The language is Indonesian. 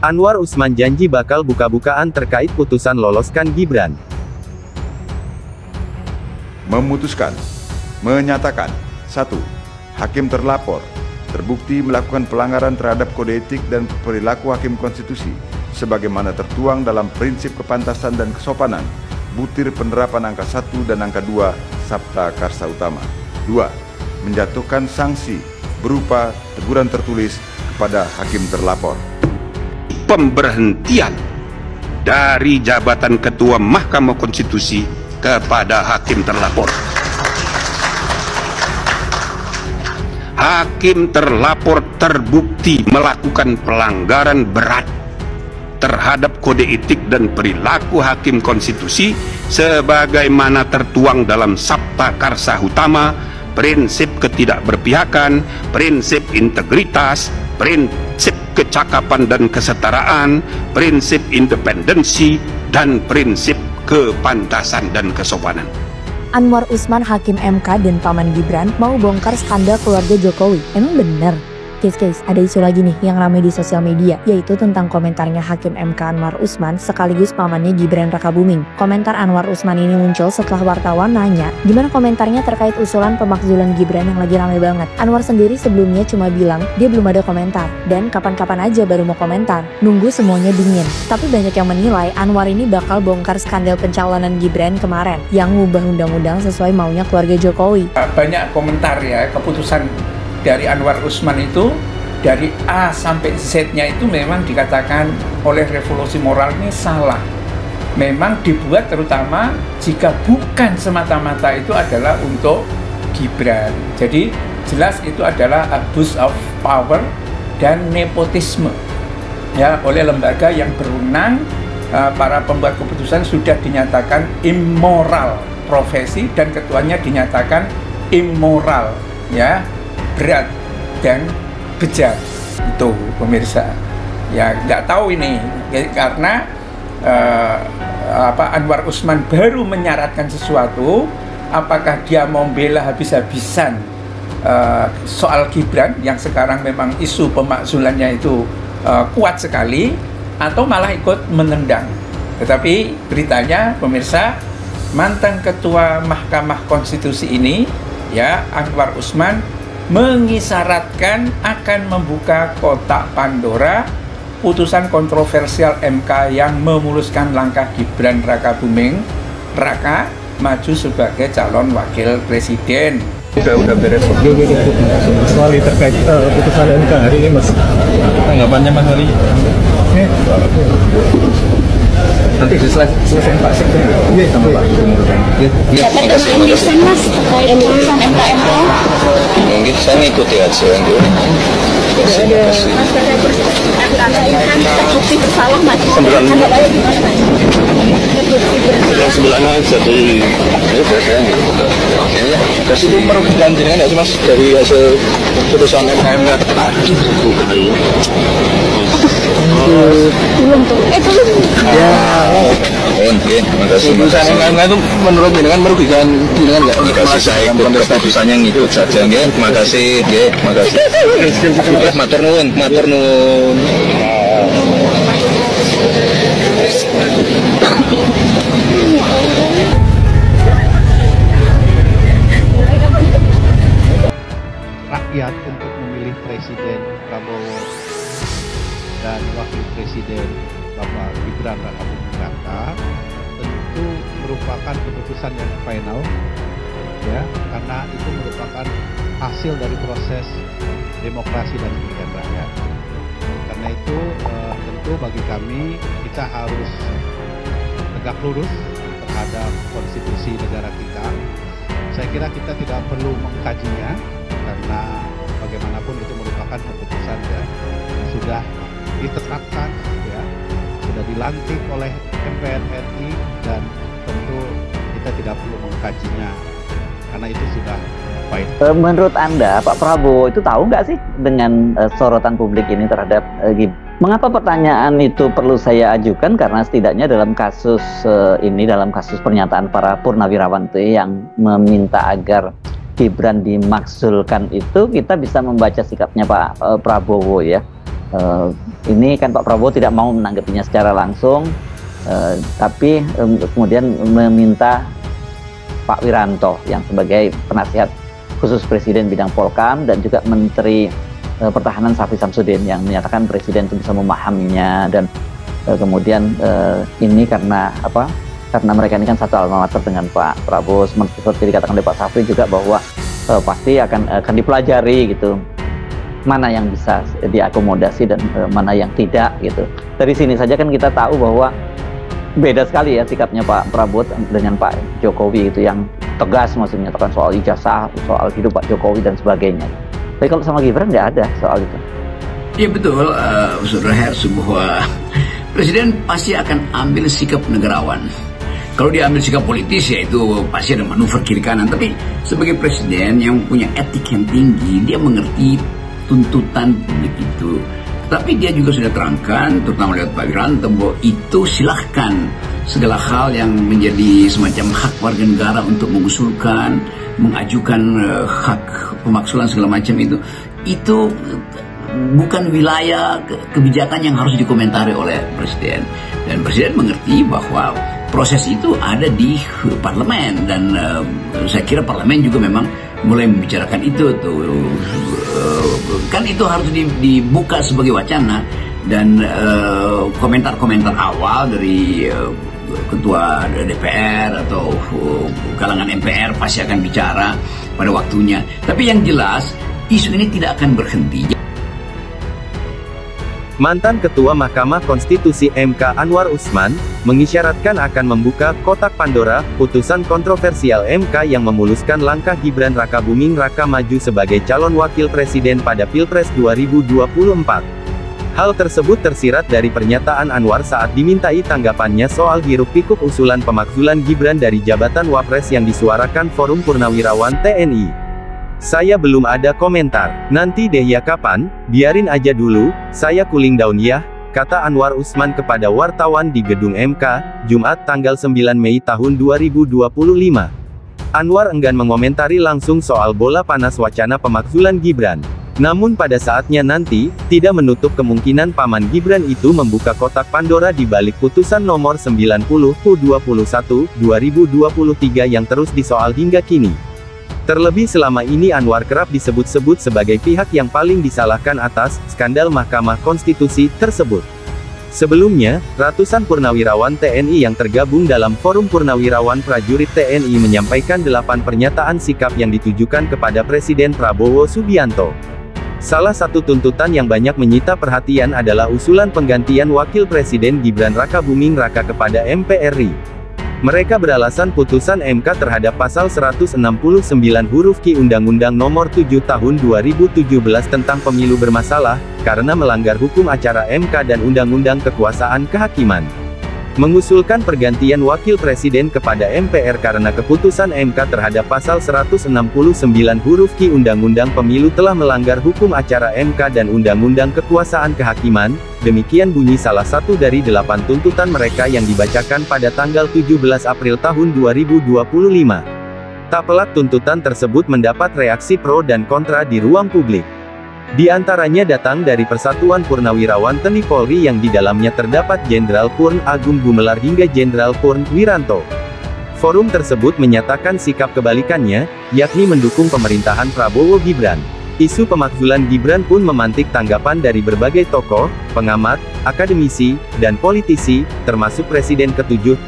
Anwar Usman janji bakal buka-bukaan terkait putusan loloskan Gibran. Memutuskan, menyatakan, 1. Hakim terlapor terbukti melakukan pelanggaran terhadap kode etik dan perilaku hakim konstitusi sebagaimana tertuang dalam prinsip kepantasan dan kesopanan butir penerapan angka 1 dan angka 2 Sabta Karsa Utama. 2. Menjatuhkan sanksi berupa teguran tertulis kepada hakim terlapor. Pemberhentian dari jabatan Ketua Mahkamah Konstitusi kepada hakim terlapor. Hakim terlapor terbukti melakukan pelanggaran berat terhadap kode etik dan perilaku hakim konstitusi sebagaimana tertuang dalam Sabta Karsa Utama, prinsip ketidakberpihakan, prinsip integritas, prinsip kecakapan dan kesetaraan, prinsip independensi, dan prinsip kepantasan dan kesopanan. Anwar Usman Hakim MK dan Paman Gibran mau bongkar skandal keluarga Jokowi. Emang bener? Guys, ada isu lagi nih yang ramai di sosial media, yaitu tentang komentarnya Hakim MK Anwar Usman sekaligus pamannya Gibran Rakabuming. Komentar Anwar Usman ini muncul setelah wartawan nanya gimana komentarnya terkait usulan pemakzulan Gibran yang lagi ramai banget. Anwar sendiri sebelumnya cuma bilang dia belum ada komentar dan kapan-kapan aja baru mau komentar, nunggu semuanya dingin. Tapi banyak yang menilai Anwar ini bakal bongkar skandal pencalonan Gibran kemarin yang ngubah undang-undang sesuai maunya keluarga Jokowi. Banyak komentar ya, keputusan dari Anwar Usman itu dari A sampai Z-nya itu memang dikatakan oleh revolusi moral ini salah. Memang dibuat terutama jika bukan semata-mata itu adalah untuk Gibran. Jadi jelas itu adalah abuse of power dan nepotisme ya oleh lembaga yang berwenang. Para pembuat keputusan sudah dinyatakan immoral profesi dan ketuanya dinyatakan immoral ya, berat dan bejat. Itu pemirsa ya, nggak tahu ini karena Anwar Usman baru menyaratkan sesuatu, apakah dia mau membela habis-habisan soal Gibran yang sekarang memang isu pemakzulannya itu kuat sekali, atau malah ikut menendang. Tetapi beritanya pemirsa, mantan ketua Mahkamah Konstitusi ini ya, Anwar Usman mengisyaratkan akan membuka kotak Pandora putusan kontroversial MK yang memuluskan langkah Gibran Rakabuming Raka maju sebagai calon wakil presiden. Udah beres soal terkait putusan MK hari ini, Mas. Tanggapannya Mas Hari? Nanti selesai Pak Sekjen sama Pak Gubernur. Dapat kesan Mas terkait putusan MK. Mungkin saya ngikuti aja yang di Mas terkait putusan MK terbukti bersalah Mas. Tanggapannya gimana Mas? yang sebelahnya jadi ya biasanya gitu. Ya, kasih merugikan jenengan nggak sih Mas dari hasil putusan MK tadi? Belum tuh. Belum. Ya. Oke, makasih. Putusan MK itu menurut jenengan merugikan jenengan nggak? Makasih saya ikut keputusannya ngikut saja, nggih. Makasih, nggih. Makasih. Matur nuwun, matur nuwun. Rakyat untuk memilih Presiden Prabowo dan Wakil Presiden Bapak Gibran Rakabuming Raka tentu merupakan keputusan yang final ya, karena itu merupakan hasil dari proses demokrasi dan pemilihan rakyat. Karena itu tentu bagi kami kita harus tegak lurus terhadap konstitusi negara kita. Saya kira kita tidak perlu mengkajinya karena bagaimanapun itu merupakan keputusan yang sudah ditetapkan ya, sudah dilantik oleh MPR RI, dan tentu kita tidak perlu mengkajinya karena itu sudah baik. Menurut Anda, Pak Prabowo itu tahu nggak sih dengan sorotan publik ini terhadap Gibran? Mengapa pertanyaan itu perlu saya ajukan? Karena setidaknya dalam kasus ini, dalam kasus pernyataan para purnawirawan itu yang meminta agar Gibran dimakzulkan itu, kita bisa membaca sikapnya Pak Prabowo ya. Ini kan Pak Prabowo tidak mau menanggapinya secara langsung, tapi kemudian meminta Pak Wiranto yang sebagai penasihat khusus Presiden bidang Polkam dan juga Menteri Pertahanan Syafri Samsudin yang menyatakan Presiden itu bisa memahaminya, dan kemudian ini karena apa? Karena mereka ini kan satu alma mater dengan Pak Prabowo, seperti dikatakan oleh Pak Syafri juga bahwa pasti akan dipelajari gitu, mana yang bisa diakomodasi dan mana yang tidak gitu. Dari sini saja kan kita tahu bahwa beda sekali ya sikapnya Pak Prabowo dengan Pak Jokowi itu, yang tegas maksudnya menyatakan soal ijazah, soal hidup Pak Jokowi dan sebagainya. Tapi kalau sama Gibran nggak ada soal itu. Ya betul, Saudara Her, sebuah presiden pasti akan ambil sikap negarawan. Kalau dia ambil sikap politis ya itu pasti ada manuver kiri kanan. Tapi sebagai presiden yang punya etik yang tinggi, dia mengerti tuntutan publik itu. Tapi dia juga sudah terangkan, terutama lewat Pak Wiranto, bahwa itu silahkan segala hal yang menjadi semacam hak warga negara untuk mengusulkan, mengajukan hak pemaksulan segala macam itu bukan wilayah kebijakan yang harus dikomentari oleh Presiden. Dan Presiden mengerti bahwa proses itu ada di parlemen, dan saya kira parlemen juga memang mulai membicarakan itu tuh. Kan itu harus dibuka sebagai wacana, dan komentar-komentar awal dari ketua DPR atau kalangan MPR pasti akan bicara pada waktunya. Tapi yang jelas isu ini tidak akan berhenti. Mantan Ketua Mahkamah Konstitusi MK Anwar Usman, mengisyaratkan akan membuka kotak Pandora, putusan kontroversial MK yang memuluskan langkah Gibran Rakabuming Raka maju sebagai calon wakil presiden pada Pilpres 2024. Hal tersebut tersirat dari pernyataan Anwar saat dimintai tanggapannya soal hiruk-pikuk usulan pemakzulan Gibran dari jabatan Wapres yang disuarakan Forum Purnawirawan TNI. "Saya belum ada komentar. Nanti deh ya kapan, biarin aja dulu, saya cooling down ya," kata Anwar Usman kepada wartawan di Gedung MK, Jumat tanggal 9 Mei tahun 2025. Anwar enggan mengomentari langsung soal bola panas wacana pemakzulan Gibran. Namun pada saatnya nanti, tidak menutup kemungkinan paman Gibran itu membuka kotak Pandora di balik putusan nomor 90/21/2023 yang terus disoal hingga kini. Terlebih selama ini Anwar kerap disebut-sebut sebagai pihak yang paling disalahkan atas skandal Mahkamah Konstitusi tersebut. Sebelumnya, ratusan purnawirawan TNI yang tergabung dalam Forum Purnawirawan Prajurit TNI menyampaikan 8 pernyataan sikap yang ditujukan kepada Presiden Prabowo Subianto. Salah satu tuntutan yang banyak menyita perhatian adalah usulan penggantian Wakil Presiden Gibran Rakabuming Raka kepada MPRI. Mereka beralasan putusan MK terhadap pasal 169 huruf Q Undang-Undang Nomor 7 Tahun 2017 tentang Pemilu bermasalah, karena melanggar hukum acara MK dan Undang-Undang Kekuasaan Kehakiman. Mengusulkan pergantian Wakil Presiden kepada MPR karena keputusan MK terhadap pasal 169 huruf Q Undang-Undang Pemilu telah melanggar hukum acara MK dan Undang-Undang Kekuasaan Kehakiman. Demikian bunyi salah satu dari 8 tuntutan mereka yang dibacakan pada tanggal 17 April tahun 2025. Tak pelak tuntutan tersebut mendapat reaksi pro dan kontra di ruang publik. Di antaranya datang dari Persatuan Purnawirawan TNI Polri yang di dalamnya terdapat Jenderal Purn Agung Gumelar hingga Jenderal Purn Wiranto. Forum tersebut menyatakan sikap kebalikannya, yakni mendukung pemerintahan Prabowo Gibran. Isu pemakzulan Gibran pun memantik tanggapan dari berbagai tokoh, pengamat, akademisi, dan politisi, termasuk Presiden ke-7